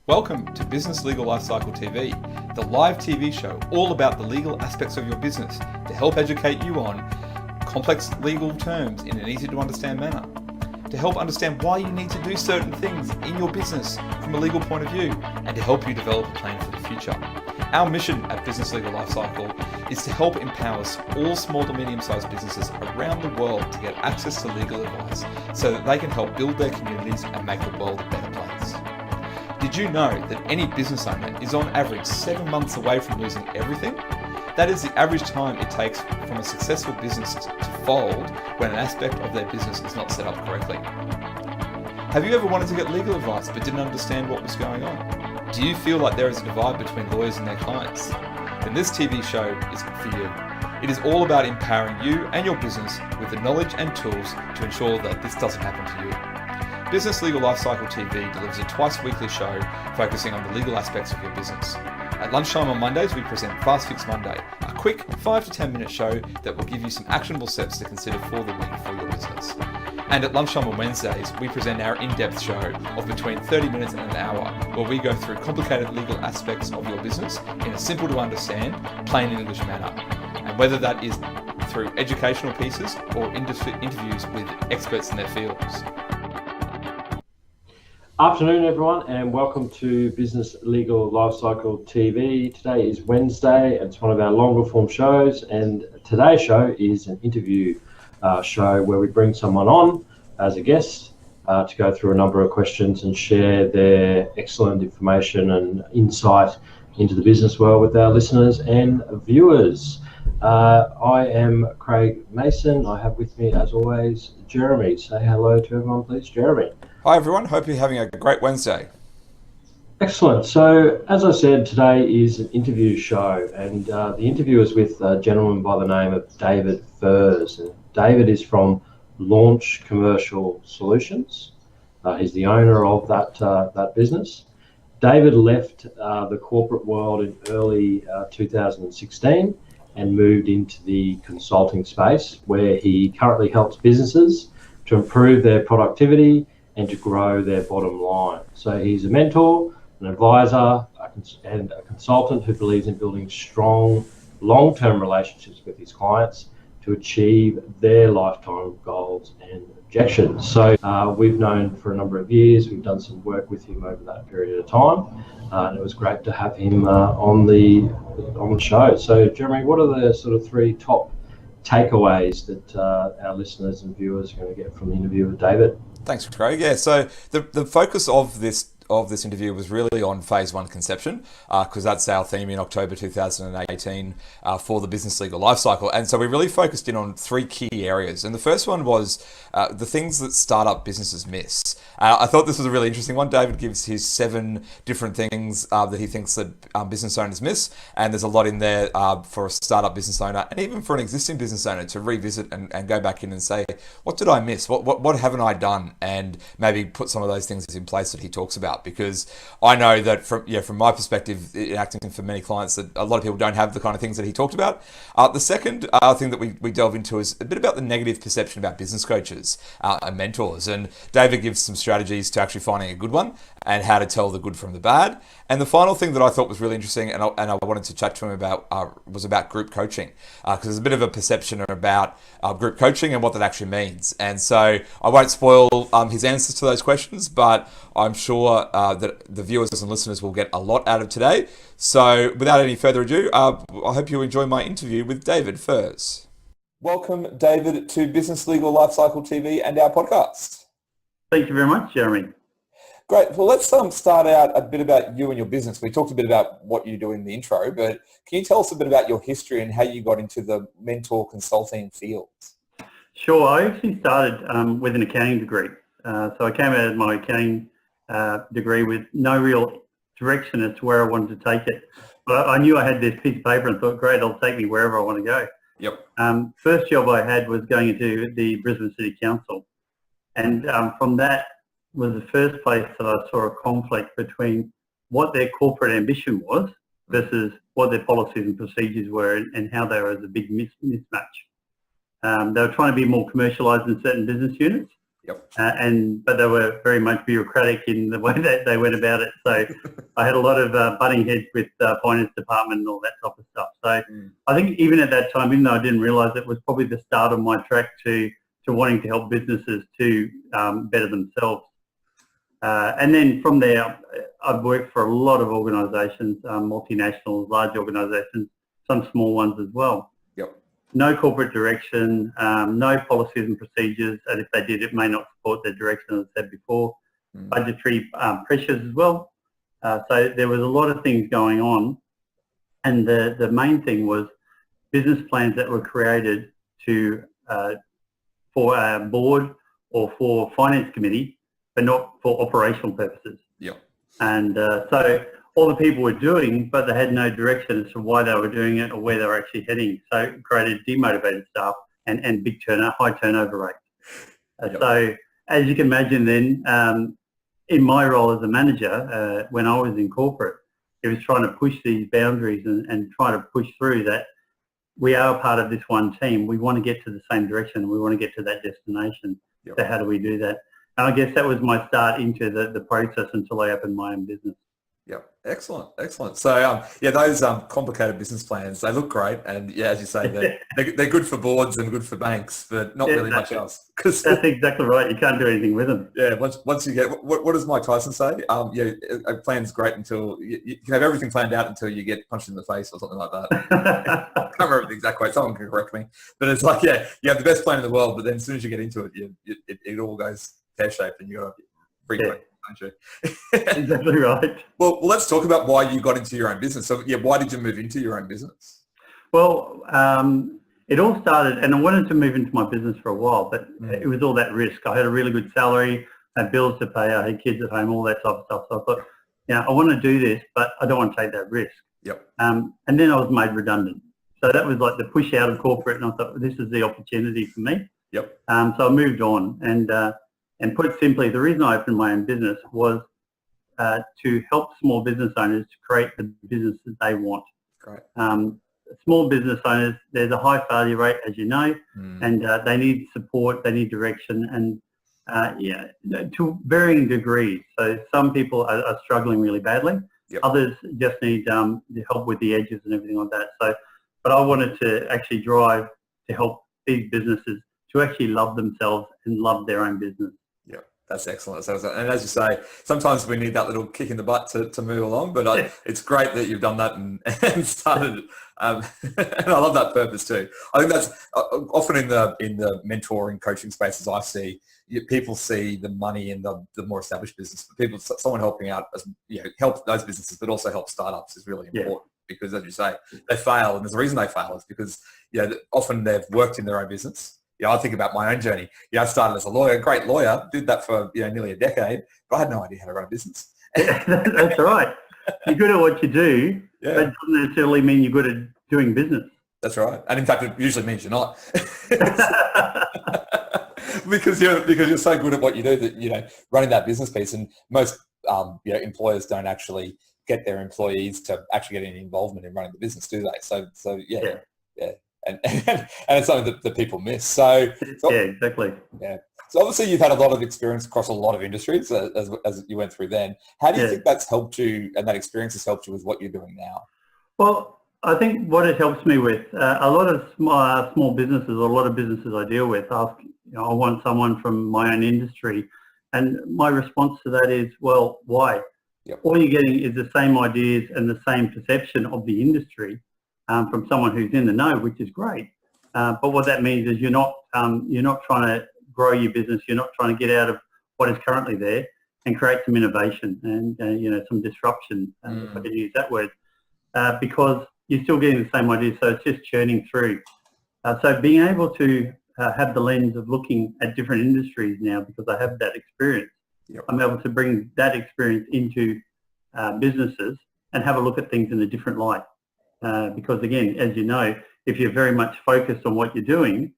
Welcome to Business Legal Lifecycle TV, the live TV show all about the legal aspects of your business to help educate you on complex legal terms in an easy to understand manner, to help understand why you need to do certain things in your business from a legal point of view, and to help you develop a plan for the future. Our mission at Business Legal Lifecycle is to help empower all small to medium-sized businesses around the world to get access to legal advice so that they can help build their communities and make the world a better place. Did you know that any business owner is on average 7 months away from losing everything? That is the average time it takes from a successful business to fold when an aspect of their business is not set up correctly. Have you ever wanted to get legal advice but didn't understand what was going on? Do you feel like there is a divide between lawyers and their clients? Then this TV show is for you. It is all about empowering you and your business with the knowledge and tools to ensure that this doesn't happen to you. Business Legal Lifecycle TV delivers a twice-weekly show focusing on the legal aspects of your business. At lunchtime on Mondays, we present Fast Fix Monday, a quick 5 to 10 minute show that will give you some actionable steps to consider for the week for your business. And at lunchtime on Wednesdays, we present our in-depth show of between 30 minutes and an hour, where we go through complicated legal aspects of your business in a simple to understand, plain English manner. And whether that is through educational pieces or interviews with experts in their fields. Afternoon, everyone, and welcome to Business Legal Lifecycle TV. Today is Wednesday. It's one of our longer form shows, and today's show is an interview show where we bring someone on as a guest to go through a number of questions and share their excellent information and insight into the business world with our listeners and viewers. I am Craig Mason. I have with me, as always, Jeremy. Say hello to everyone, please, Jeremy. Hi everyone, hope you're having a great Wednesday. Excellent. So as I said, today is an interview show, and the interview is with a gentleman by the name of David Furze. And David is from Launch Commercial Solutions. He's the owner of that business. David left the corporate world in early 2016 and moved into the consulting space, where he currently helps businesses to improve their productivity and to grow their bottom line. So he's a mentor, an advisor, and a consultant who believes in building strong, long-term relationships with his clients to achieve their lifetime goals and objectives. So we've known for a number of years. We've done some work with him over that period of time, and it was great to have him on the show. So Jeremy, what are the sort of 3 top takeaways that our listeners and viewers are going to get from the interview with David? Thanks, Craig. Yeah, so the focus of this interview was really on phase 1 conception, because that's our theme in October 2018 for the Business Legal Lifecycle. And so we really focused in on 3 key areas. And the first one was the things that startup businesses miss. I thought this was a really interesting one. David gives his 7 different things that he thinks that business owners miss. And there's a lot in there for a startup business owner and even for an existing business owner to revisit and go back in and say, what did I miss? What haven't I done? And maybe put some of those things in place that he talks about. Because I know that from my perspective, in acting for many clients, that a lot of people don't have the kind of things that he talked about. The second thing that we delve into is a bit about the negative perception about business coaches and mentors. And David gives some strategies to actually finding a good one and how to tell the good from the bad. And the final thing that I thought was really interesting and I wanted to chat to him about was about group coaching, because there's a bit of a perception about group coaching and what that actually means. And so I won't spoil his answers to those questions, but I'm sure that the viewers and listeners will get a lot out of today. So without any further ado, I hope you enjoy my interview with David Furze. Welcome, David, to Business Legal Lifecycle TV and our podcast. Thank you very much, Jeremy. Great. Well, let's start out a bit about you and your business. We talked a bit about what you do in the intro, but can you tell us a bit about your history and how you got into the mentor consulting field? Sure. I actually started with an accounting degree. So I came out of my accounting degree with no real direction as to where I wanted to take it. But I knew I had this piece of paper and thought, great, it'll take me wherever I want to go. Yep. First job I had was going into the Brisbane City Council. And from that was the first place that I saw a conflict between what their corporate ambition was versus what their policies and procedures were and how they were as a big mismatch. They were trying to be more commercialised in certain business units, Yep. But they were very much bureaucratic in the way that they went about it. So I had a lot of butting heads with the finance department and all that type of stuff. So I think even at that time, even though I didn't realise it, was probably the start of my track to wanting to help businesses to better themselves. And then from there, I've worked for a lot of organisations, multinationals, large organisations, some small ones as well. Yep. No corporate direction, no policies and procedures, and if they did, it may not support their direction, as I said before. Budgetary pressures as well. So there was a lot of things going on, and the main thing was business plans that were created to for a board or for finance committee, but not for operational purposes. Yep. And so all the people were doing, but they had no direction as to why they were doing it or where they were actually heading. So it created demotivated staff and high turnover rates. So as you can imagine then, in my role as a manager, when I was in corporate, it was trying to push these boundaries and try to push through that we are part of this one team. We want to get to the same direction. We want to get to that destination. Yep. So how do we do that? And I guess that was my start into the process until I opened my own business. Yep. Excellent. Excellent. So, those complicated business plans, they look great. And yeah, as you say, they're good for boards and good for banks, but not really much else. That's exactly right. You can't do anything with them. Yeah. Once you get, what does Mike Tyson say? A plan's great until you can have everything planned out until you get punched in the face or something like that. I can't remember the exact quote. Someone can correct me. But it's like, you have the best plan in the world, but then as soon as you get into it, it all goes pear-shaped and you got to freak out. Exactly right. Well, let's talk about why you got into your own business. So, why did you move into your own business? Well, it all started, and I wanted to move into my business for a while, but it was all that risk. I had a really good salary, I had bills to pay, I had kids at home, all that type of stuff. So I thought, I want to do this, but I don't want to take that risk. Yep. And then I was made redundant. So that was like the push out of corporate, and I thought, this is the opportunity for me. Yep. So I moved on, and put simply, the reason I opened my own business was to help small business owners to create the business that they want. Great. Small business owners, there's a high failure rate, as you know, and they need support, they need direction, and to varying degrees. So some people are struggling really badly. Yep. Others just need the help with the edges and everything like that. So, but I wanted to actually drive to help these businesses to actually love themselves and love their own business. That's excellent. And as you say, sometimes we need that little kick in the butt to move along, but it's great that you've done that and started. And I love that purpose too. I think that's often in the mentoring coaching spaces I see, people see the money in the more established business, but someone helping out, help those businesses, but also help startups is really important. Because as you say, they fail, and there's a reason they fail is because often they've worked in their own business. I think about my own journey. I started as a lawyer, great lawyer, did that for nearly a decade, but I had no idea how to run a business. That's right. You're good at what you do, but it doesn't necessarily mean you're good at doing business. That's right. And in fact, it usually means you're not. because you're so good at what you do that, running that business piece, and most employers don't actually get their employees to actually get any involvement in running the business, do they? So yeah. And it's something that people miss. So exactly. Yeah. So obviously you've had a lot of experience across a lot of industries as you went through then. How do you think that's helped you, and that experience has helped you with what you're doing now? Well, I think what it helps me with, a lot of small businesses, a lot of businesses I deal with ask, I want someone from my own industry. And my response to that is, well, why? Yep. All you're getting is the same ideas and the same perception of the industry. From someone who's in the know, which is great. But what that means is you're not trying to grow your business. You're not trying to get out of what is currently there and create some innovation and some disruption, if I can use that word, because you're still getting the same ideas. So it's just churning through. So being able to have the lens of looking at different industries now, because I have that experience, I'm able to bring that experience into businesses and have a look at things in a different light. Because again, as you know, if you're very much focused on what you're doing,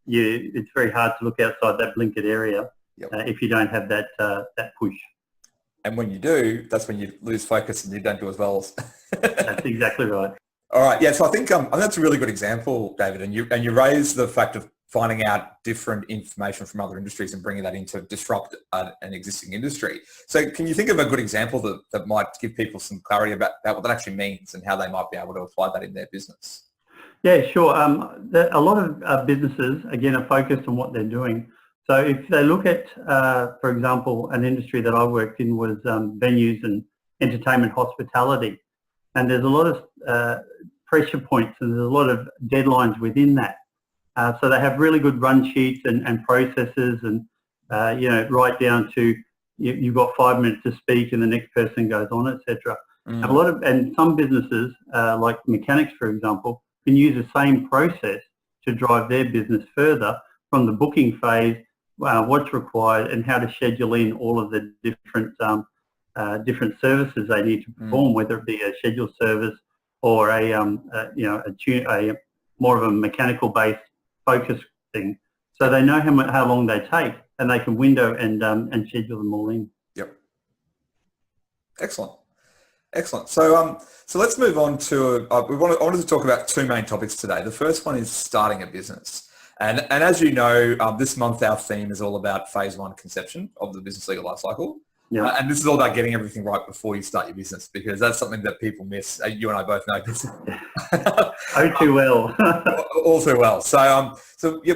it's very hard to look outside that blinkered area if you don't have that push. And when you do, that's when you lose focus and you don't do as well. That's exactly right. All right, yeah. So I think that's a really good example, David. And you raise the fact of finding out different information from other industries and bringing that in to disrupt an existing industry. So can you think of a good example that might give people some clarity about what that actually means and how they might be able to apply that in their business? Yeah, sure. A lot of businesses, again, are focused on what they're doing. So if they look at, for example, an industry that I worked in was venues and entertainment hospitality. And there's a lot of pressure points and there's a lot of deadlines within that. So they have really good run sheets and processes and, right down to you've got 5 minutes to speak and the next person goes on, etc. And some businesses, like mechanics, for example, can use the same process to drive their business further from the booking phase, what's required, and how to schedule in all of the different services they need to perform, whether it be a scheduled service or a more of a mechanical based focus thing. So they know how long they take, and they can window and schedule them all in. Yep. Excellent. So let's move on to I wanted to talk about two main topics today. The first one is starting a business, and as you know, this month our theme is all about phase 1 conception of the business legal life cycle. Yeah. And this is all about getting everything right before you start your business, because that's something that people miss. You and I both know this. Oh, too well. All too well. So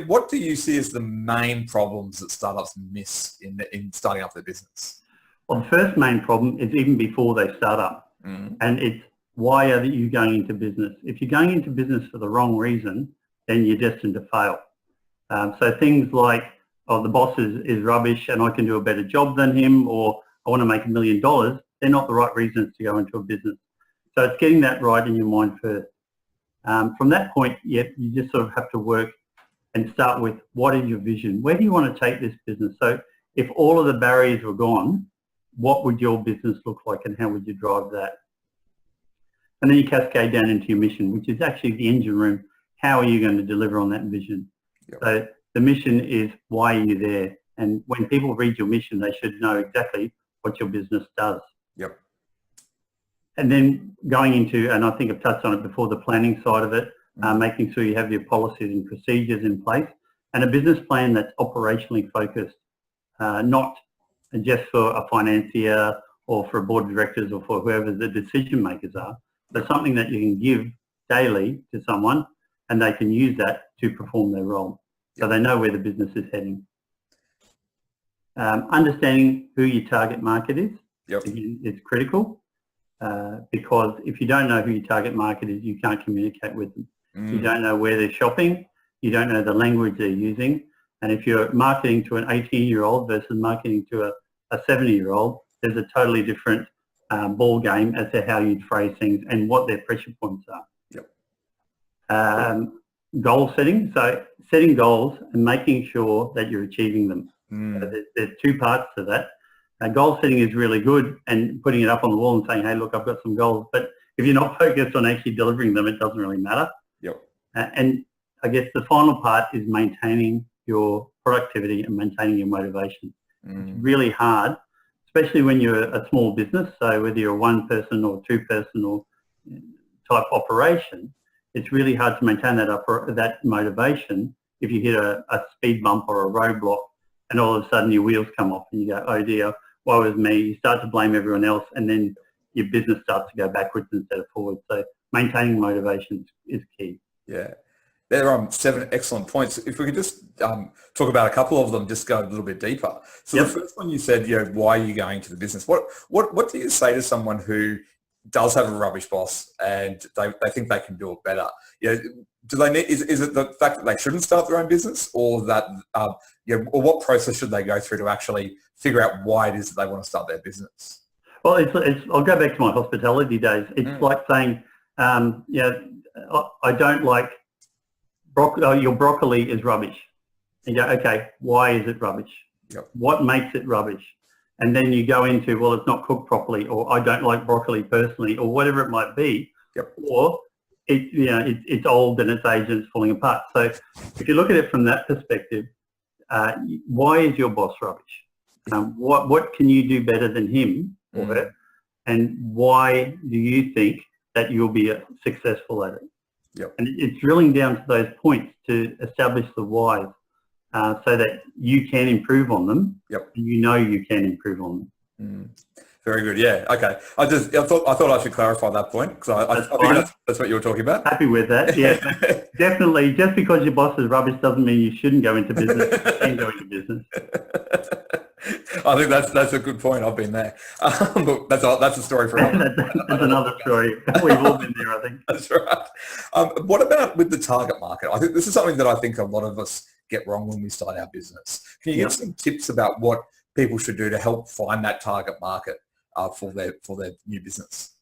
what do you see as the main problems that startups miss in starting up their business? Well, the first main problem is even before they start up. And it's, why are you going into business? If you're going into business for the wrong reason, then you're destined to fail. So things like, the boss is rubbish and I can do a better job than him, or I want to make $1 million, they're not the right reasons to go into a business. So it's getting that right in your mind first. From that point, you just sort of have to work and start with, what is your vision? Where do you want to take this business? So if all of the barriers were gone, what would your business look like and how would you drive that? And then you cascade down into your mission, which is actually the engine room. How are you going to deliver on that vision? Yep. So the mission is, why are you there? And when people read your mission, they should know exactly what your business does. Yep. And then going into, and I think I've touched on it before, the planning side of it, making sure you have your policies and procedures in place, and a business plan that's operationally focused, not just for a financier or for a board of directors or for whoever the decision makers are, but something that you can give daily to someone and they can use that to perform their role. So they know where the business is heading. Understanding who your target market is is critical, because if you don't know who your target market is, you can't communicate with them. You don't know where they're shopping, you don't know the language they're using, and if you're marketing to an 18-year-old versus marketing to a 70-year-old, there's a totally different ball game as to how you'd phrase things and what their pressure points are. Goal setting, so setting goals and making sure that you're achieving them. So there's two parts to that. Goal setting is really good, and putting it up on the wall and saying, hey, look, I've got some goals. But if you're not focused on actually delivering them, it doesn't really matter. And I guess the final part is maintaining your productivity and maintaining your motivation. It's really hard, especially when you're a small business. So whether you're a 1-person or 2-person or type operation, it's really hard to maintain that motivation if you hit a speed bump or a roadblock and all of a sudden your wheels come off and you go, oh dear, woe is me. You start to blame everyone else, and then your business starts to go backwards instead of forward. So maintaining motivation is key. Yeah. There are 7 excellent points. If we could just talk about a couple of them, just go a little bit deeper. So the first one you said, why are you going to the business? What do you say to someone who does have a rubbish boss and they think they can do it better? Do they need? Is it the fact that they shouldn't start their own business, or that or what process should they go through to actually figure out why it is that they want to start their business? Well, I'll go back to my hospitality days. It's like saying, I don't like broccoli. Your broccoli is rubbish. And you go, okay, why is it rubbish? What makes it rubbish? And then you go into, well, it's not cooked properly, or I don't like broccoli personally, or whatever it might be, or it's old and it's aged and it's falling apart. So if you look at it from that perspective, why is your boss rubbish? What can you do better than him or her? And why do you think that you'll be successful at it? Yep. And it's drilling down to those points to establish the whys, so that you can improve on them. Yep. And you know you can improve on them. Very good. Yeah. Okay. I thought I should clarify that point because I think that's what you were talking about. Happy with that. Yeah. Definitely. Just because your boss is rubbish doesn't mean you shouldn't go into business. You can go into business. I think that's a good point. I've been there. But that's a story for another. That's another story. We've all been there, I think. That's right. What about with the target market? I think this is something that I think a lot of us get wrong when we start our business. Can you give some tips about what people should do to help find that target market for their new business?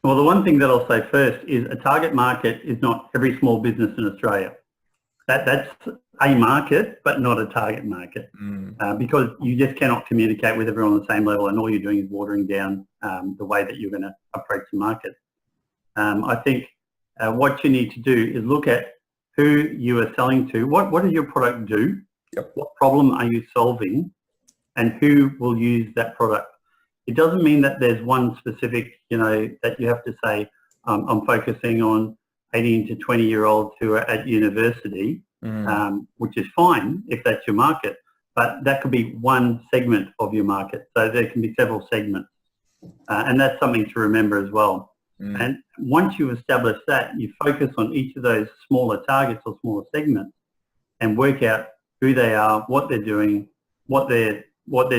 Well, the one thing that I'll say first is a target market is not every small business in Australia. That's a market, but not a target market, because you just cannot communicate with everyone on the same level, and all you're doing is watering down the way that you're going to approach the market. I think what you need to do is look at who you are selling to. What does your product do? Yep. What problem are you solving? And who will use that product? It doesn't mean that there's one specific, that you have to say, I'm focusing on 18 to 20-year-olds who are at university, which is fine if that's your market, but that could be one segment of your market. So there can be several segments, and that's something to remember as well. And once you establish that, you focus on each of those smaller targets or smaller segments and work out who they are, what they're doing, what they're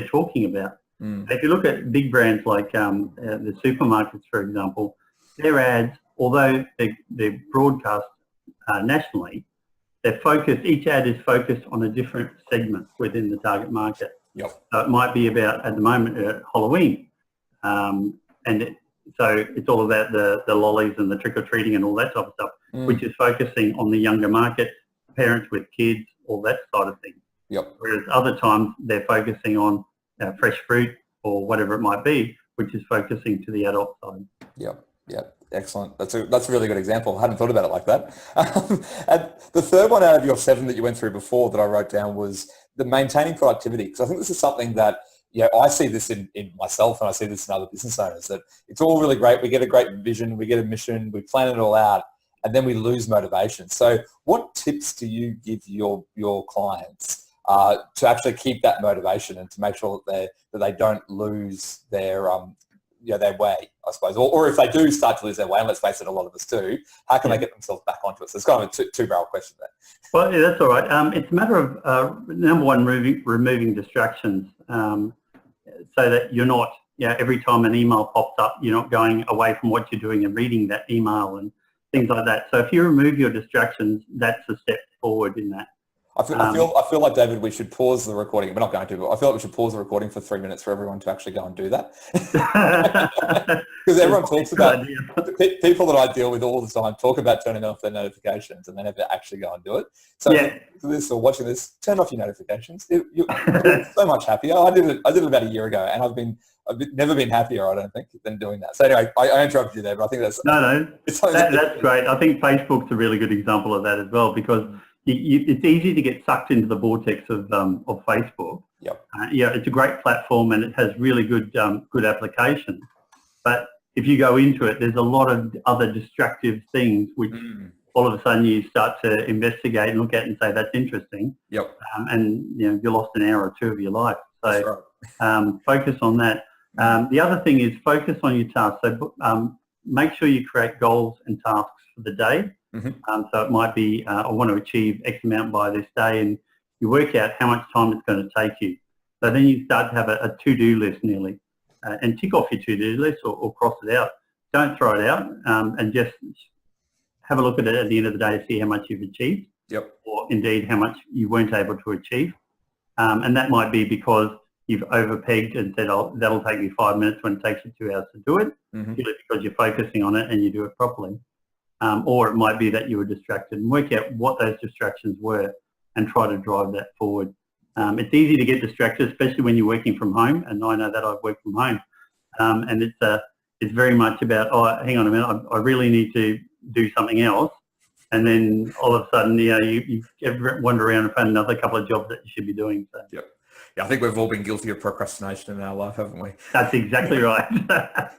talking about. If you look at big brands like the supermarkets, for example, their ads, although they're broadcast nationally, they're focused. Each ad is focused on a different segment within the target market. Yep. So it might be about, at the moment, Halloween, so it's all about the lollies and the trick-or-treating and all that type of stuff, which is focusing on the younger market, parents with kids, all that side of things. Yep. Whereas other times they're focusing on fresh fruit or whatever it might be, which is focusing to the adult side. Yep. Yep. Excellent. That's a really good example. I hadn't thought about it like that. And the third one out of your 7 that you went through before that I wrote down was the maintaining productivity. Because I think this is something that, I see this in myself, and I see this in other business owners, that it's all really great. We get a great vision, we get a mission, we plan it all out, and then we lose motivation. So what tips do you give your clients to actually keep that motivation and to make sure that they don't lose their way, I suppose, or if they do start to lose their way, and let's face it, a lot of us do, how can they get themselves back onto it? So it's kind of a two-barrel question there. Well, yeah, that's all right. It's a matter of, number one, removing distractions, so that you're not, every time an email pops up, you're not going away from what you're doing and reading that email and things like that. So if you remove your distractions, that's a step forward in that. I feel like, David, we should pause the recording. We're not going to, but I feel like we should pause the recording for 3 minutes for everyone to actually go and do that. Because everyone talks about, people that I deal with all the time talk about turning off their notifications and they never actually go and do it. So this or watching this, turn off your notifications. You're so much happier. I did it about a year ago, and I've never been happier, I don't think, than doing that. So anyway, I interrupted you there, but I think that's... That's great. I think Facebook's a really good example of that as well, because it's easy to get sucked into the vortex of Facebook. Yep. It's a great platform and it has really good applications. But if you go into it, there's a lot of other distractive things which all of a sudden you start to investigate and look at and say, that's interesting. Yep. And you lost an hour or two of your life. So that's right. Focus on that. The other thing is focus on your tasks. So make sure you create goals and tasks for the day. So it might be, I want to achieve X amount by this day, and you work out how much time it's going to take you. So then you start to have a to-do list nearly, and tick off your to-do list or cross it out. Don't throw it out, and just have a look at it at the end of the day to see how much you've achieved, or indeed how much you weren't able to achieve. And that might be because you've overpegged and said, oh, that'll take me 5 minutes when it takes you 2 hours to do it, purely because you're focusing on it and you do it properly. Or it might be that you were distracted, and work out what those distractions were and try to drive that forward. It's easy to get distracted, especially when you're working from home, and I know that I've worked from home. And it's very much about, oh, hang on a minute, I really need to do something else. And then all of a sudden, you wander around and find another couple of jobs that you should be doing. So. Yep. Yeah, I think we've all been guilty of procrastination in our life, haven't we? That's exactly right.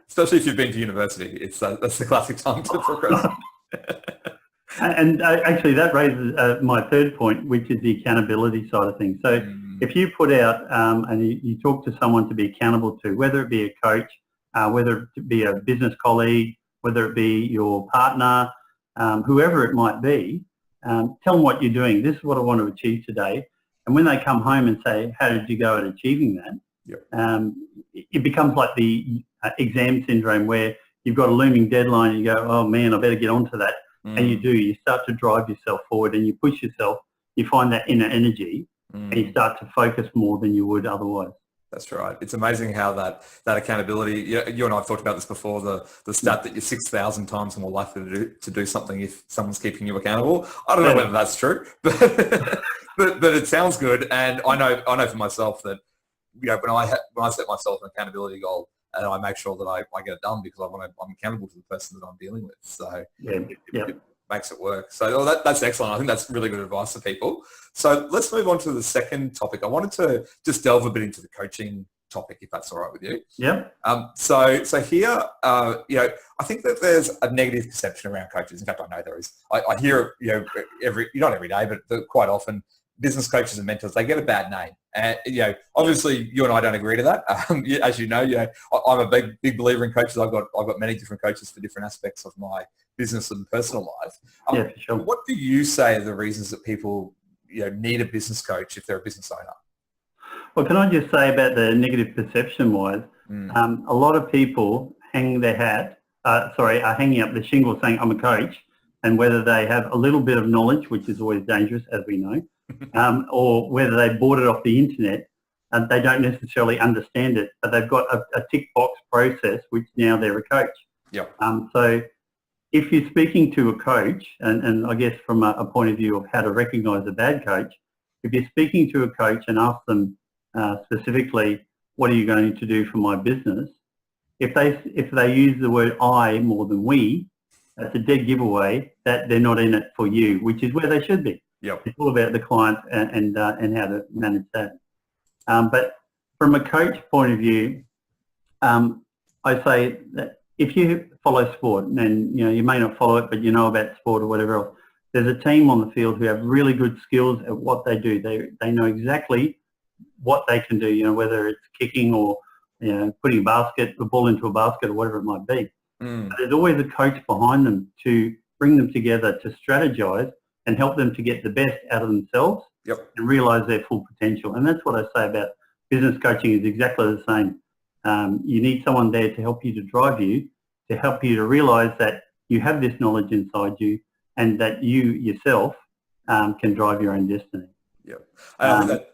Especially if you've been to university. That's the classic time to procrastinate. And actually that raises my third point, which is the accountability side of things. So if you put out and you talk to someone to be accountable to, whether it be a coach, whether it be a business colleague, whether it be your partner, whoever it might be, tell them what you're doing. This is what I want to achieve today. And when they come home and say, how did you go at achieving that? Yep. It becomes like the exam syndrome where you've got a looming deadline and you go, oh man, I better get onto that. And you start to drive yourself forward and you push yourself, you find that inner energy and you start to focus more than you would otherwise. That's right. It's amazing how that accountability, you and I have talked about this before, the stat that you're 6,000 times more likely to do something if someone's keeping you accountable. I don't know whether that's true, but it sounds good. And I know for myself that, when I set myself an accountability goal, and I make sure that I get it done because I'm accountable to the person that I'm dealing with. So it makes it work. So that's excellent. I think that's really good advice for people. So let's move on to the second topic. I wanted to just delve a bit into the coaching topic, if that's all right with you. Yeah. So here, I think that there's a negative perception around coaches. In fact, I know there is. I hear it, not every day, but quite often, business coaches and mentors, they get a bad name. And, obviously you and I don't agree to that. As you know, I'm a big believer in coaches. I've got many different coaches for different aspects of my business and personal life. For sure. What do you say are the reasons that people, need a business coach if they're a business owner? Well, can I just say about the negative perception wise, a lot of people hang their hat, are hanging up the shingle saying I'm a coach, and whether they have a little bit of knowledge, which is always dangerous, as we know, or whether they bought it off the internet, and they don't necessarily understand it, but they've got a tick box process, which now they're a coach. Yep. So if you're speaking to a coach, and I guess from a point of view of how to recognise a bad coach, if you're speaking to a coach and ask them specifically, what are you going to do for my business? If they use the word I more than we, that's a dead giveaway that they're not in it for you, which is where they should be. Yep. It's all about the client and how to manage that. But from a coach point of view, I say that if you follow sport, and you may not follow it, but you know about sport or whatever else, there's a team on the field who have really good skills at what they do. They know exactly what they can do, whether it's kicking or putting the ball into a basket or whatever it might be. But there's always a coach behind them to bring them together to strategize and help them to get the best out of themselves and realise their full potential. And that's what I say about business coaching is exactly the same. You need someone there to help you to drive you, to help you to realise that you have this knowledge inside you and that you yourself can drive your own destiny. Yeah. I think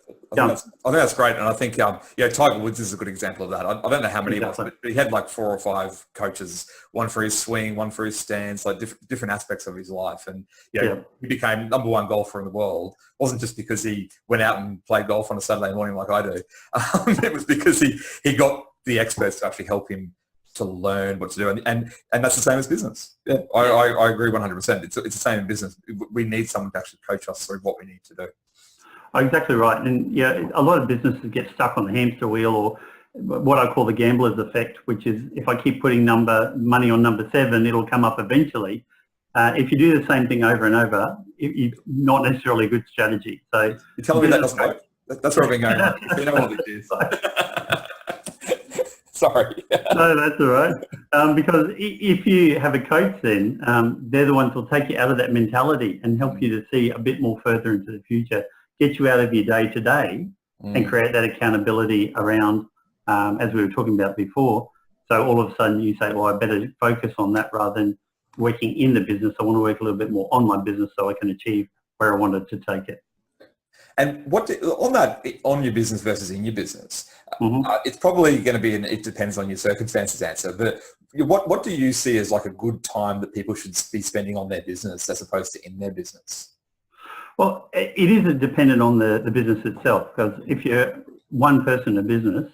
that's great, and I think Tiger Woods is a good example of that. I don't know how many Exactly. it was, but he had like 4 or 5 coaches, one for his swing, one for his stance, like different aspects of his life. And he became #1 golfer in the world. It wasn't just because he went out and played golf on a Saturday morning like I do. It was because he got the experts to actually help him to learn what to do, and that's the same as business. Yeah, I agree 100%. It's the same in business. We need someone to actually coach us through what we need to do. Exactly right. And a lot of businesses get stuck on the hamster wheel, or what I call the gambler's effect, which is if I keep putting money on number 7, it'll come up eventually. If you do the same thing over and over, it's not necessarily a good strategy. So you're telling me that doesn't work? That's where I've been going. You know what it is. Sorry. No, that's all right. Because if you have a coach then, they're the ones who'll take you out of that mentality and help you to see a bit more further into the future, get you out of your day-to-day and create that accountability around, as we were talking about before. So all of a sudden you say, well, I better focus on that rather than working in the business. I want to work a little bit more on my business so I can achieve where I wanted to take it. And on your business versus in your business, it's probably going to be it depends on your circumstances answer, but what do you see as like a good time that people should be spending on their business as opposed to in their business? Well, it is dependent on the business itself, because if you're one person in a business,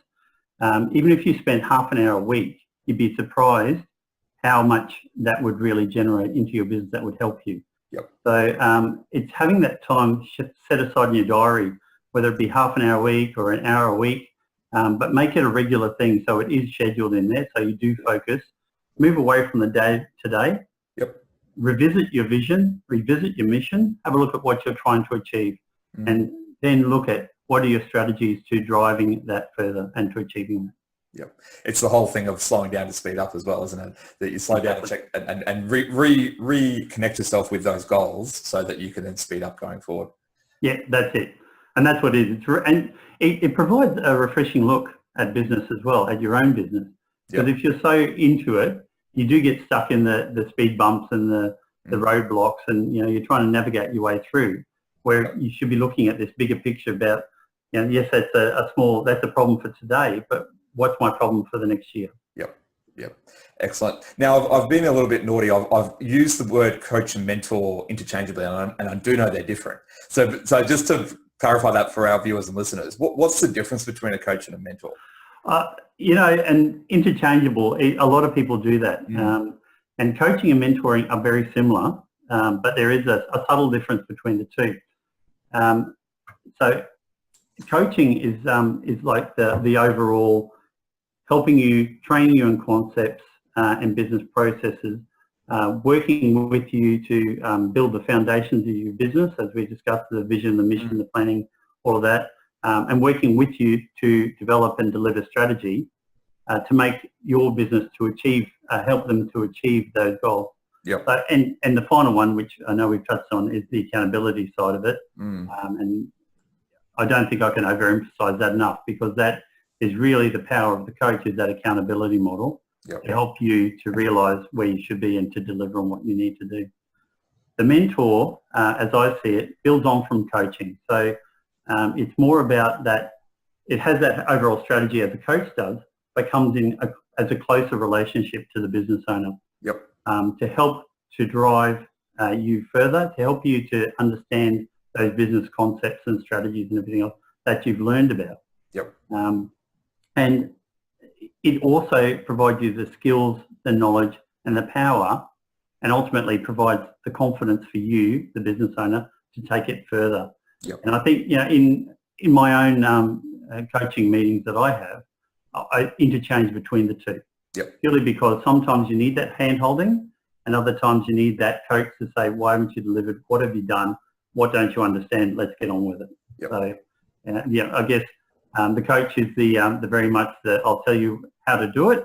even if you spend half an hour a week, you'd be surprised how much that would really generate into your business that would help you. Yep. So it's having that time set aside in your diary, whether it be half an hour a week or an hour a week, but make it a regular thing so it is scheduled in there so you do focus. Move away from the day to day. Yep. revisit your vision, revisit your mission, have a look at what you're trying to achieve, and then look at what are your strategies to driving that further and to achieving that. Yep. It's the whole thing of slowing down to speed up as well, isn't it? That you slow down and check and reconnect yourself with those goals so that you can then speed up going forward. Yeah, that's it. And that's what it is. And it provides a refreshing look at business as well, at your own business. Because if you're so into it, you do get stuck in the speed bumps and the roadblocks, and you're trying to navigate your way through, where you should be looking at this bigger picture about, yes, that's that's a problem for today, but what's my problem for the next year? Yep. Excellent. Now, I've been a little bit naughty. I've used the word coach and mentor interchangeably, and I do know they're different. So just to clarify that for our viewers and listeners, what's the difference between a coach and a mentor? And interchangeable, a lot of people do that. And coaching and mentoring are very similar, but there is a subtle difference between the two. So coaching is like the overall helping you, training you in concepts and business processes, working with you to build the foundations of your business, as we discussed, the vision, the mission, the planning, all of that, and working with you to develop and deliver strategy to make your business to achieve, help them to achieve those goals. Yep. And the final one, which I know we've touched on, is the accountability side of it. And I don't think I can overemphasize that enough, because that is really the power of the coach, is that accountability model to help you to realise where you should be and to deliver on what you need to do. The mentor, as I see it, builds on from coaching. So it's more about that. It has that overall strategy as a coach does, but comes in as a closer relationship to the business owner. To help to drive you further, to help you to understand those business concepts and strategies and everything else that you've learned about. And it also provides you the skills, the knowledge and the power, and ultimately provides the confidence for you, the business owner, to take it further. And I think, in my own coaching meetings that I have, I interchange between the two. Purely because sometimes you need that hand-holding, and other times you need that coach to say, why haven't you delivered? What have you done? What don't you understand? Let's get on with it. So, I guess the coach is the very much I'll tell you how to do it.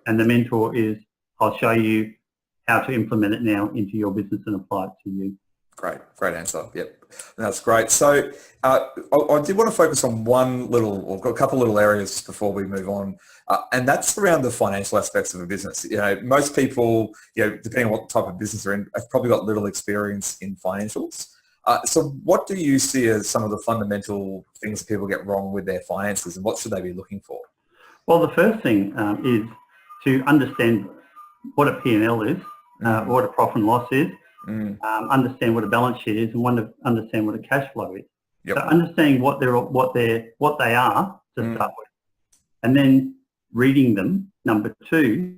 And the mentor is, I'll show you how to implement it now into your business and apply it to you. Great answer. That's great. So I did want to focus on a couple little areas before we move on, and that's around the financial aspects of a business. Most people, depending on what type of business they're in, have probably got little experience in financials. So what do you see as some of the fundamental things that people get wrong with their finances, and what should they be looking for? Well, the first thing is to understand what a P&L is, what a profit and loss is, understand what a balance sheet is, and understand what a cash flow is. So understanding what they are to start with, and then reading them, number two,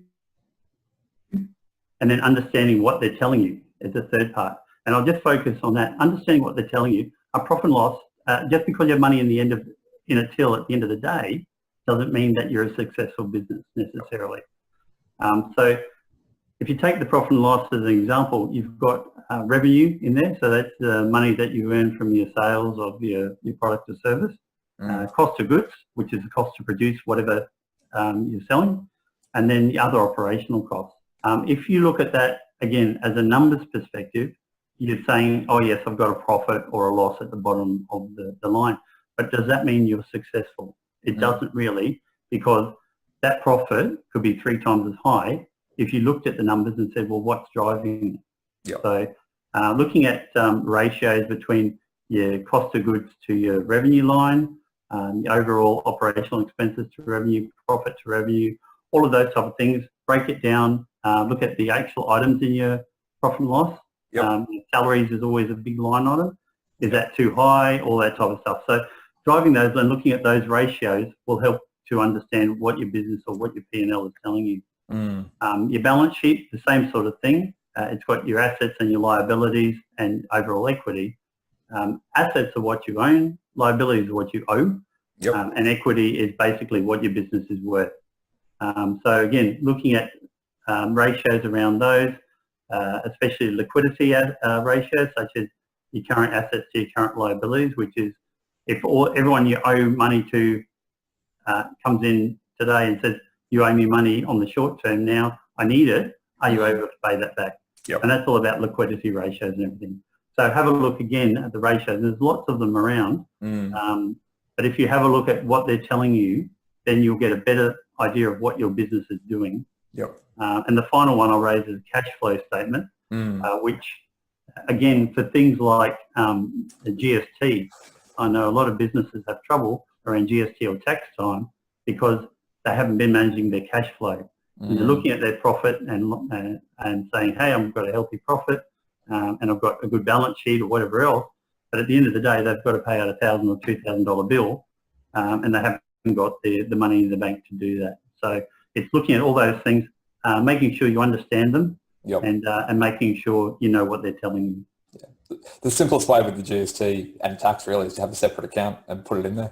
and then understanding what they're telling you is the third part. And I'll just focus on that. Understanding what they're telling you. A profit and loss, just because you have money in a till at the end of the day, doesn't mean that you're a successful business necessarily. So if you take the profit and loss as an example, you've got revenue in there. So that's the money that you earn from your sales of your product or service. Cost of goods, which is the cost to produce whatever you're selling. And then the other operational costs. If you look at that, again, as a numbers perspective, you're saying, oh yes, I've got a profit or a loss at the bottom of the line. But does that mean you're successful? It doesn't really, because that profit could be 3 times as high if you looked at the numbers and said, well, what's driving it? So looking at ratios between your cost of goods to your revenue line, the overall operational expenses to revenue, profit to revenue, all of those type of things, break it down, look at the actual items in your profit and loss. Salaries is always a big line item. Is that too high? All that type of stuff. So driving those and looking at those ratios will help to understand what your business or what your P&L is telling you. Your balance sheet, the same sort of thing. It's got your assets and your liabilities and overall equity. Assets are what you own, liabilities are what you owe, and equity is basically what your business is worth. So again, looking at ratios around those, especially liquidity ratios, such as your current assets to your current liabilities, which is if everyone you owe money to comes in today and says, you owe me money on the short term now, I need it, are you able to pay that back? Yep. And that's all about liquidity ratios and everything. So have a look again at the ratios. There's lots of them around, but if you have a look at what they're telling you, then you'll get a better idea of what your business is doing. Yep. And the final one I'll raise is cash flow statement, which again, for things like the GST, I know a lot of businesses have trouble around GST or tax time because they haven't been managing their cash flow. And they're looking at their profit and saying, hey, I've got a healthy profit and I've got a good balance sheet or whatever else. But at the end of the day, they've got to pay out $1,000 or $2,000 bill and they haven't got the money in the bank to do that. So it's looking at all those things, making sure you understand them and making sure you know what they're telling you. The simplest way with the GST and tax really is to have a separate account and put it in there.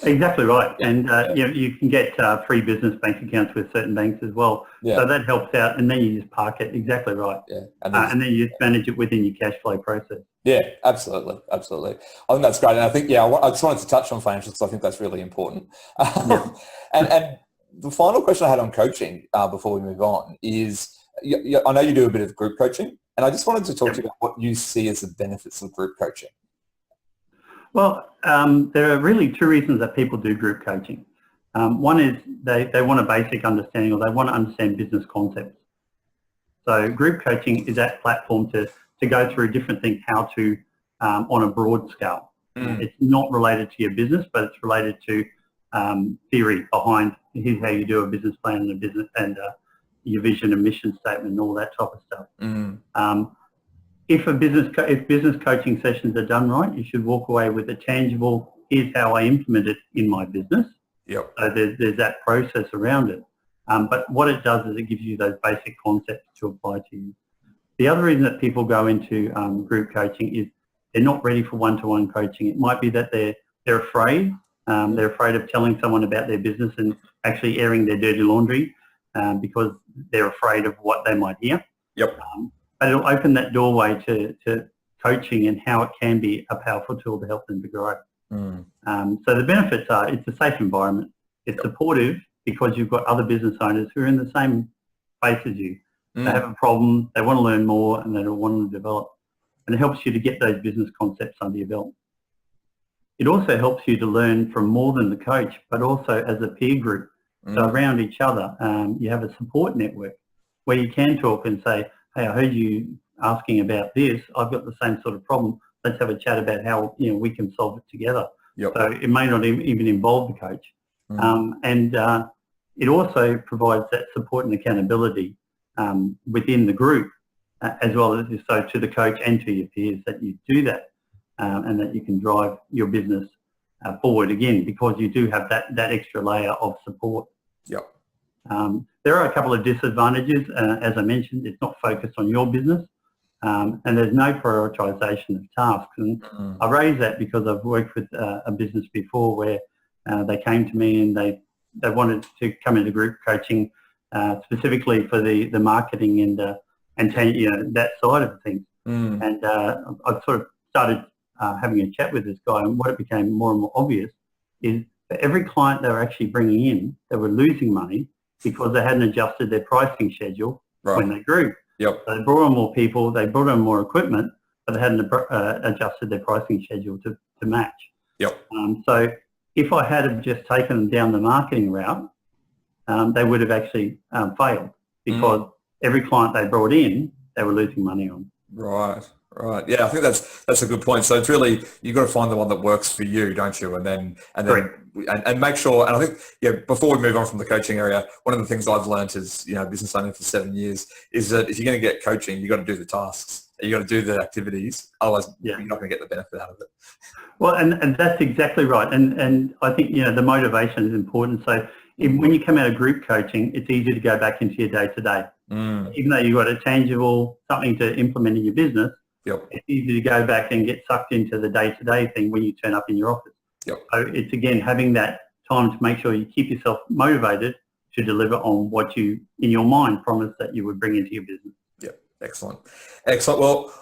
Exactly right. And you can get free business bank accounts with certain banks as well. So that helps out, and then you just park it. Exactly right. And then you just manage it within your cash flow process. Yeah, absolutely. I think that's great. And I think, I just wanted to touch on financials because I think that's really important. And the final question I had on coaching before we move on is, I know you do a bit of group coaching, and I just wanted to talk to you about what you see as the benefits of group coaching. Well, there are really two reasons that people do group coaching. One is they want a basic understanding, or they want to understand business concepts. So group coaching is that platform to go through different things, how to, on a broad scale. It's not related to your business, but it's related to theory behind here's how you do a business plan and a business and your vision and mission statement and all that type of stuff. If business coaching sessions are done right, you should walk away with a tangible, here's how I implement it in my business. So there's that process around it. But what it does is it gives you those basic concepts to apply to you. The other reason that people go into group coaching is they're not ready for one-to-one coaching. It might be that they're afraid. They're afraid of telling someone about their business and actually airing their dirty laundry because they're afraid of what they might hear. But it'll open that doorway to coaching and how it can be a powerful tool to help them to grow. So the benefits are it's a safe environment. It's supportive because you've got other business owners who are in the same space as you. They have a problem, they want to learn more, and they want to develop. And it helps you to get those business concepts under your belt. It also helps you to learn from more than the coach, but also as a peer group. So around each other, you have a support network where you can talk and say, hey, I heard you asking about this. I've got the same sort of problem. Let's have a chat about how we can solve it together. So it may not even involve the coach. And it also provides that support and accountability within the group, as well as so to the coach and to your peers that you do that and that you can drive your business forward again because you do have that extra layer of support. There are a couple of disadvantages. As I mentioned, it's not focused on your business and there's no prioritisation of tasks. And I raise that because I've worked with a business before where they came to me and they wanted to come into group coaching specifically for the marketing and that side of things. And I've sort of started having a chat with this guy, and what it became more and more obvious is for every client they were actually bringing in, they were losing money because they hadn't adjusted their pricing schedule when they grew. So they brought on more people, they brought on more equipment, but they hadn't adjusted their pricing schedule to match. So if I had have just taken them down the marketing route, they would have actually failed because every client they brought in, they were losing money on. Right. Yeah, I think that's a good point. So it's really, you've got to find the one that works for you, don't you? And then make sure, and I think, before we move on from the coaching area, one of the things I've learned as, business owner for 7 years is that if you're going to get coaching, you've got to do the tasks. You got to do the activities. Otherwise, you're not going to get the benefit out of it. Well, and that's exactly right. And I think, the motivation is important. So when you come out of group coaching, it's easy to go back into your day-to-day. Even though you've got a tangible, something to implement in your business, it's easy to go back and get sucked into the day-to-day thing when you turn up in your office. So it's, again, having that time to make sure you keep yourself motivated to deliver on what you, in your mind, promised that you would bring into your business. Excellent. Well,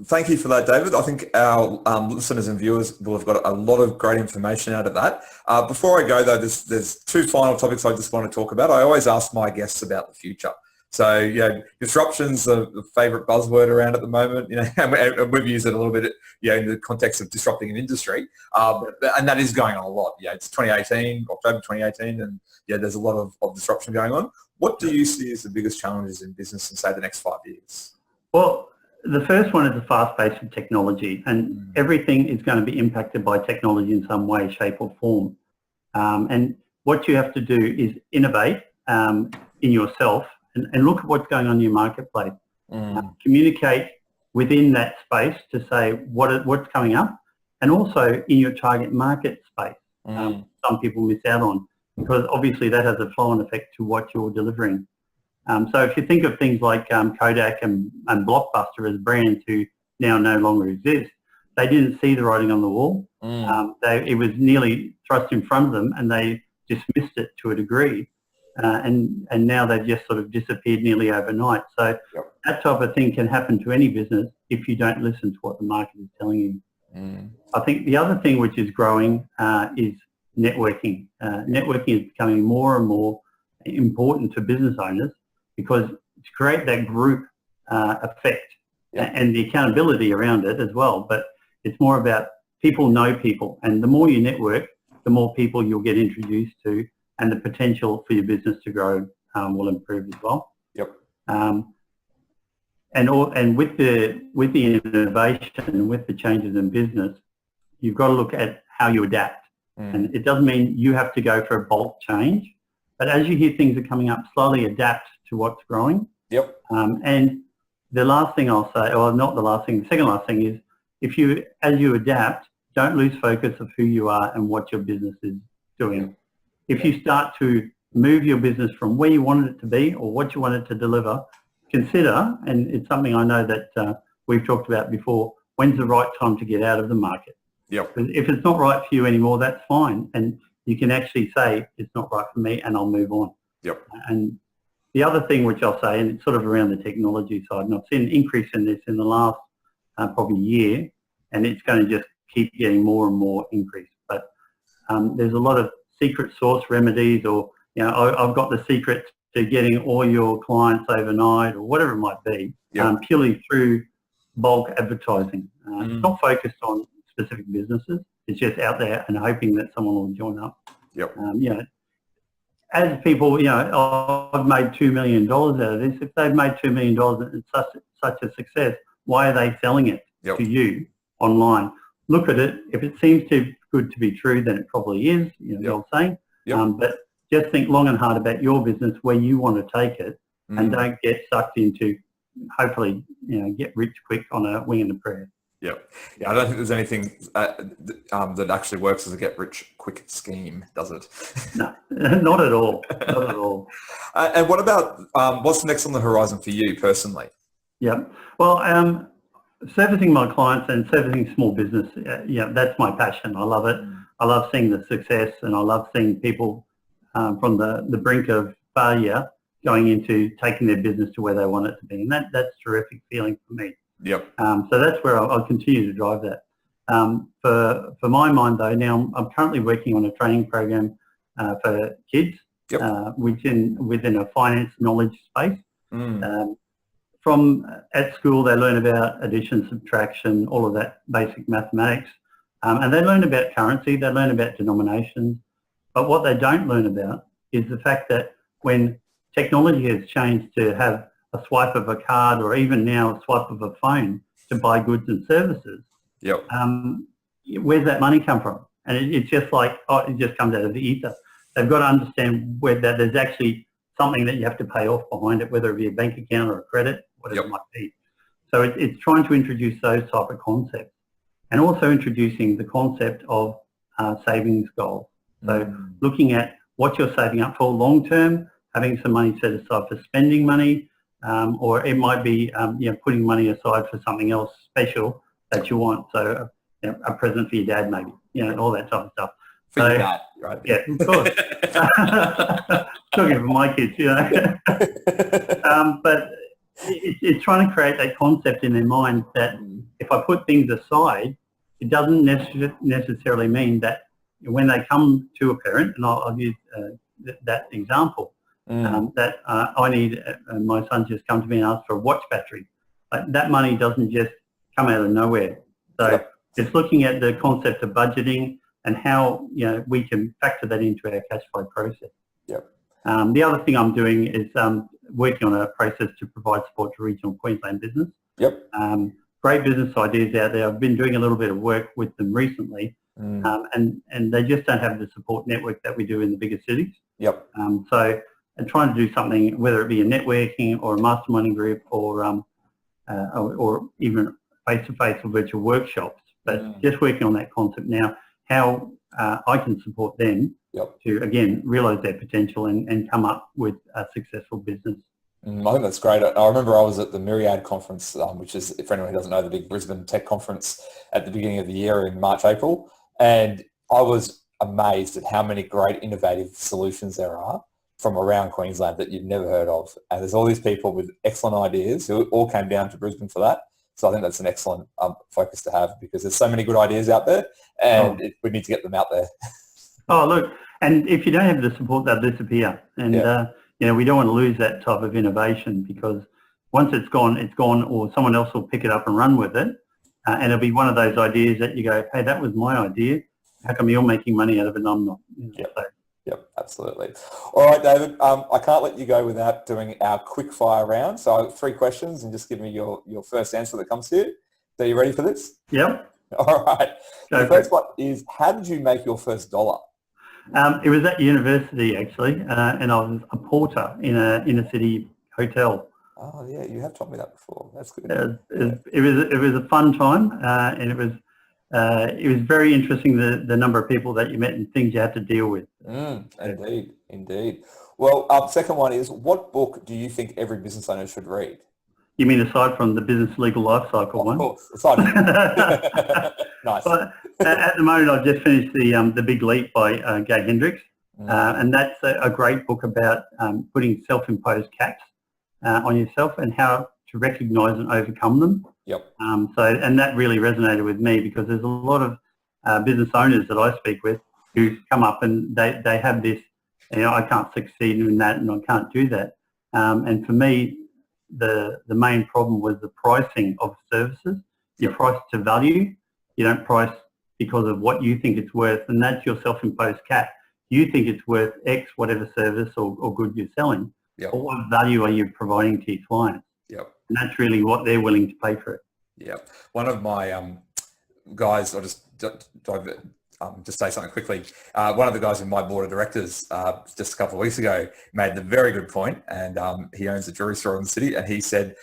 thank you for that, David. I think our listeners and viewers will have got a lot of great information out of that. Before I go, though, there's two final topics I just want to talk about. I always ask my guests about the future. So, disruption's the favourite buzzword around at the moment, and we've used it a little bit, in the context of disrupting an industry, and that is going on a lot. It's 2018, October 2018, and there's a lot of disruption going on. What do you see as the biggest challenges in business in, say, the next 5 years? Well, the first one is the fast pace of technology, and everything is going to be impacted by technology in some way, shape or form. And what you have to do is innovate in yourself and look at what's going on in your marketplace. Communicate within that space to say what's coming up, and also in your target market space. Some people miss out on, because obviously that has a flow-on effect to what you're delivering. So if you think of things like Kodak and Blockbuster as brands who now no longer exist, they didn't see the writing on the wall. It was nearly thrust in front of them, and they dismissed it to a degree. And now they've just sort of disappeared nearly overnight. So that type of thing can happen to any business if you don't listen to what the market is telling you. I think the other thing which is growing is networking. Networking is becoming more and more important to business owners, because to create that group effect and the accountability around it as well. But it's more about people know people, and the more you network, the more people you'll get introduced to, and the potential for your business to grow will improve as well. And with the innovation and with the changes in business, you've got to look at how you adapt. And it doesn't mean you have to go for a bulk change, but as you hear things are coming up, slowly adapt to what's growing. And the last thing I'll say, or not the last thing, the second last thing is, as you adapt, don't lose focus of who you are and what your business is doing. If you start to move your business from where you wanted it to be or what you wanted to deliver, consider, and it's something I know that we've talked about before, when's the right time to get out of the market? If it's not right for you anymore, that's fine. And you can actually say, it's not right for me, and I'll move on. And the other thing which I'll say, and it's sort of around the technology side, and I've seen an increase in this in the last probably year, and it's going to just keep getting more and more increased. But there's a lot of secret sauce remedies, or I've got the secret to getting all your clients overnight, or whatever it might be, purely through bulk advertising. It's not focused on specific businesses. It's just out there and hoping that someone will join up. As people, I've made $2 million out of this. If they've made $2 million and it's such a success, why are they selling it to you online? Look at it. If it seems too good to be true, then it probably is, the old saying. But just think long and hard about your business, where you want to take it, and don't get sucked into, hopefully, get rich quick on a wing and a prayer. I don't think there's anything that actually works as a get rich quick scheme, does it? No, not at all. Not at all. And what about what's next on the horizon for you personally? Well, servicing my clients and servicing small business, that's my passion. I love it. I love seeing the success, and I love seeing people from the brink of failure going into taking their business to where they want it to be, and that's a terrific feeling for me. So that's where I'll continue to drive that. For my mind, though, now I'm currently working on a training program for kids within a finance knowledge space. From at school, they learn about addition, subtraction, all of that basic mathematics, and they learn about currency, they learn about denominations, but what they don't learn about is the fact that when technology has changed to have a swipe of a card, or even now a swipe of a phone to buy goods and services, where's that money come from? And it's just like, it just comes out of the ether. They've got to understand that there's actually something that you have to pay off behind it, whether it be a bank account or a credit, whatever it might be. So it's trying to introduce those type of concepts, and also introducing the concept of savings goals. So looking at what you're saving up for long term, having some money set aside for spending money, or it might be putting money aside for something else special that you want. So a present for your dad, maybe, all that type of stuff. For your dad, right? Yeah, of course. Talking for my kids, But It's trying to create that concept in their mind that if I put things aside, it doesn't necessarily mean that when they come to a parent, and I'll use that example, that I need, my son just come to me and asked for a watch battery. That money doesn't just come out of nowhere. So it's looking at the concept of budgeting and how we can factor that into our cash flow process. Yep. The other thing I'm doing is working on a process to provide support to regional Queensland business. Yep. Great business ideas out there. I've been doing a little bit of work with them recently, and they just don't have the support network that we do in the bigger cities. Yep. So I'm trying to do something, whether it be a networking or a masterminding group or even face-to-face or virtual workshops, but just working on that concept now, how I can support them to, again, realise their potential and come up with a successful business. I think that's great. I remember I was at the Myriad conference, which is, for anyone who doesn't know, the big Brisbane tech conference at the beginning of the year in March, April. And I was amazed at how many great innovative solutions there are from around Queensland that you've never heard of. And there's all these people with excellent ideas who all came down to Brisbane for that. So I think that's an excellent focus to have, because there's so many good ideas out there and we need to get them out there. Oh, look, and if you don't have the support, they'll disappear. And, we don't want to lose that type of innovation, because once it's gone, or someone else will pick it up and run with it. And it'll be one of those ideas that you go, hey, that was my idea. How come you're making money out of it and I'm not? Yep, absolutely. All right, David, I can't let you go without doing our quick fire round. So I have 3 questions and just give me your first answer that comes to you. So you ready for this? Yep. All right. The first one is, how did you make your first dollar? It was at university, actually, and I was a porter in a inner city hotel. Oh, yeah, you have told me that before. That's good. It was a fun time, and it was very interesting, the number of people that you met and things you had to deal with. Indeed. Well, second one is, what book do you think every business owner should read? You mean aside from the Business Legal Lifecycle one? Of course, aside from Nice. Well, at the moment, I've just finished the Big Leap by Gay Hendricks, and that's a great book about putting self-imposed caps on yourself and how to recognise and overcome them. Yep. And that really resonated with me, because there's a lot of business owners that I speak with who come up and they have this, I can't succeed in that and I can't do that. And for me, the main problem was the pricing of services. You price to value. You don't price because of what you think it's worth, and that's your self-imposed cap. You think it's worth X, whatever service or good you're selling. Yep. Or what value are you providing to your clients? Yep. And that's really what they're willing to pay for it. Yep. One of my guys, I'll just say something quickly. One of the guys in my board of directors just a couple of weeks ago made the very good point, and he owns a jewelry store in the city, and he said,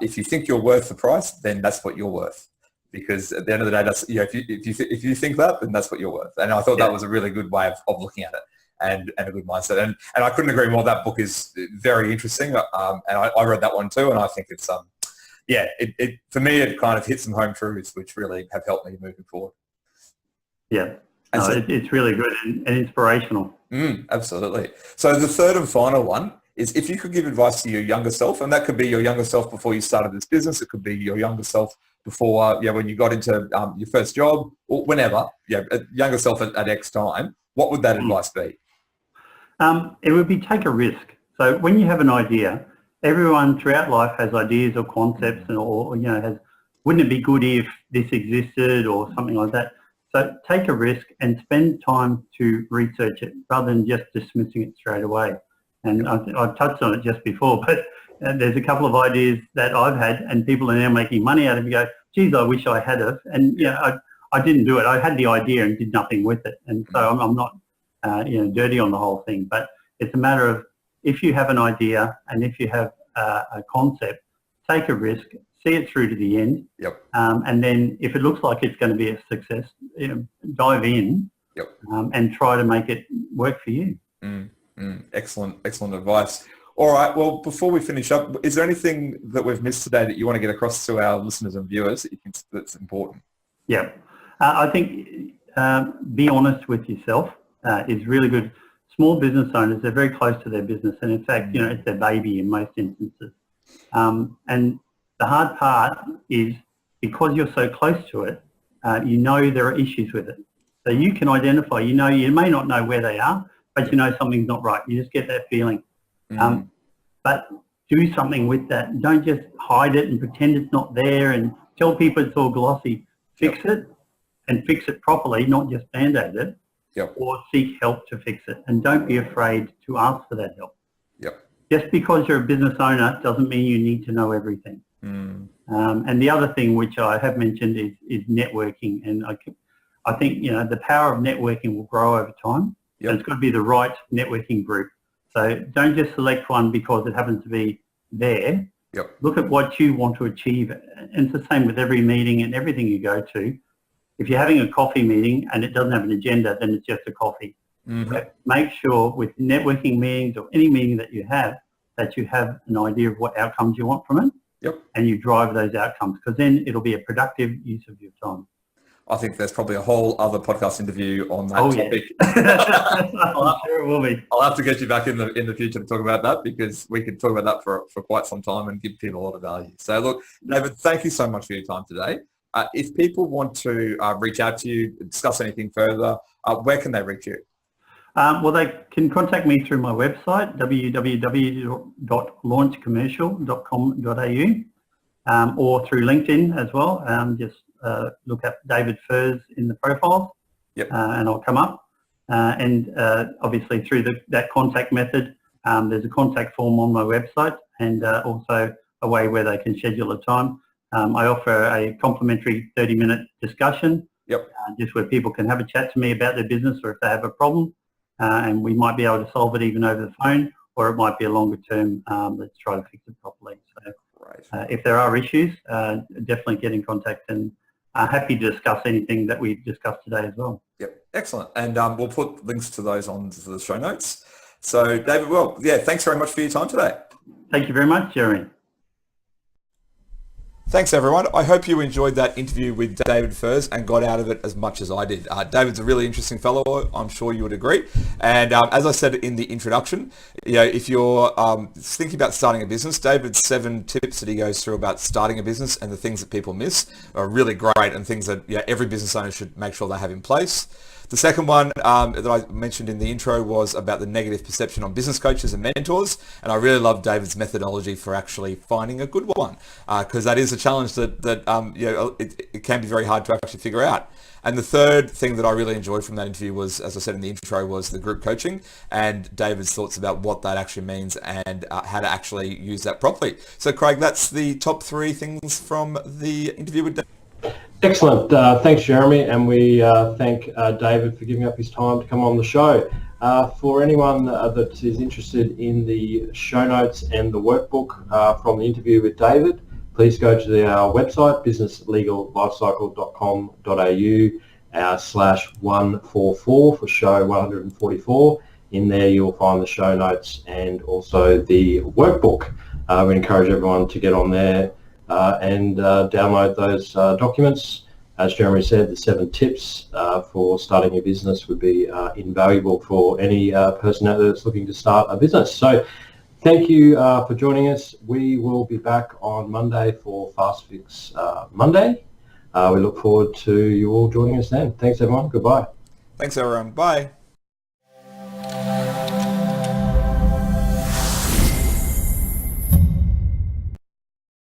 if you think you're worth the price, then that's what you're worth. Because at the end of the day, that's, if you think that, then that's what you're worth. And I thought that was a really good way of looking at it, and a good mindset. And I couldn't agree more. That book is very interesting, and I read that one too, and I think it's for me, it kind of hit some home truths which really have helped me moving forward. Yeah. It's really good and inspirational. Absolutely. So the third and final one is, if you could give advice to your younger self, and that could be your younger self before you started this business, it could be your younger self before, when you got into your first job, or whenever, younger self at X time, what would that advice be? It would be, take a risk. So when you have an idea, everyone throughout life has ideas or concepts, wouldn't it be good if this existed or something like that? So take a risk and spend time to research it rather than just dismissing it straight away. And I've touched on it just before, but there's a couple of ideas that I've had and people are now making money out of it. You go, geez, I wish I had it. And I didn't do it. I had the idea and did nothing with it. And so I'm not dirty on the whole thing, but it's a matter of, if you have an idea and if you have a concept, take a risk, see it through to the end. Yep. And then if it looks like it's going to be a success, dive in. Yep. And try to make it work for you. Excellent advice. All right. Well, before we finish up, is there anything that we've missed today that you want to get across to our listeners and viewers that you think that's important? Yeah. I think be honest with yourself is really good. Small business owners, they're very close to their business, and in fact, it's their baby in most instances. And the hard part is because you're so close to it, you know there are issues with it. So you can identify, you may not know where they are, but you know something's not right. You just get that feeling. But do something with that. Don't just hide it and pretend it's not there and tell people it's all glossy. Fix it and fix it properly, not just band-aid it. Or seek help to fix it. And don't be afraid to ask for that help. Just because you're a business owner doesn't mean you need to know everything. And the other thing which I have mentioned is networking. And I think, the power of networking will grow over time. And it's got to be the right networking group. So don't just select one because it happens to be there. Look at what you want to achieve. And it's the same with every meeting and everything you go to. If you're having a coffee meeting and it doesn't have an agenda, then it's just a coffee. But make sure with networking meetings or any meeting that you have an idea of what outcomes you want from it. And you drive those outcomes, because then it'll be a productive use of your time. I think there's probably a whole other podcast interview on that topic. I'm sure it will be. I'll have to get you back in the future to talk about that, because we could talk about that for quite some time and give people a lot of value. So look, David, thank you so much for your time today. If people want to reach out to you, discuss anything further, where can they reach you? Well, they can contact me through my website, www.launchcommercial.com.au, or through LinkedIn as well. Just look up David Furze in the profile, and I'll come up. And obviously through that contact method, there's a contact form on my website, and also a way where they can schedule a time. I offer a complimentary 30-minute discussion, just where people can have a chat to me about their business, or if they have a problem, and we might be able to solve it even over the phone, or it might be a longer term. Let's try to fix it properly. So if there are issues, definitely get in contact, and happy to discuss anything that we've discussed today as well. Excellent. And we'll put links to those onto the show notes. So David, thanks very much for your time today. Thank you very much, Jeremy. Thanks everyone. I hope you enjoyed that interview with David Furze and got out of it as much as I did. David's a really interesting fellow, I'm sure you would agree. And as I said in the introduction, if you're thinking about starting a business, David's 7 tips that he goes through about starting a business and the things that people miss are really great, and things that every business owner should make sure they have in place. The second one that I mentioned in the intro was about the negative perception on business coaches and mentors, and I really love David's methodology for actually finding a good one, because that is a challenge that it can be very hard to actually figure out. And the third thing that I really enjoyed from that interview was, as I said in the intro, was the group coaching and David's thoughts about what that actually means and how to actually use that properly. So Craig, that's the top 3 things from the interview with David. Excellent. Thanks, Jeremy, and we thank David for giving up his time to come on the show. For anyone that is interested in the show notes and the workbook from the interview with David, please go to our website, businesslegallifecycle.com.au/144 for show 144. In there you'll find the show notes and also the workbook. We encourage everyone to get on there and download those documents. As Jeremy said, the 7 tips for starting a business would be invaluable for any person out there that's looking to start a business. So thank you for joining us. We will be back on Monday for Fast Fix Monday. We look forward to you all joining us then. Thanks everyone. Goodbye. Thanks everyone. Bye.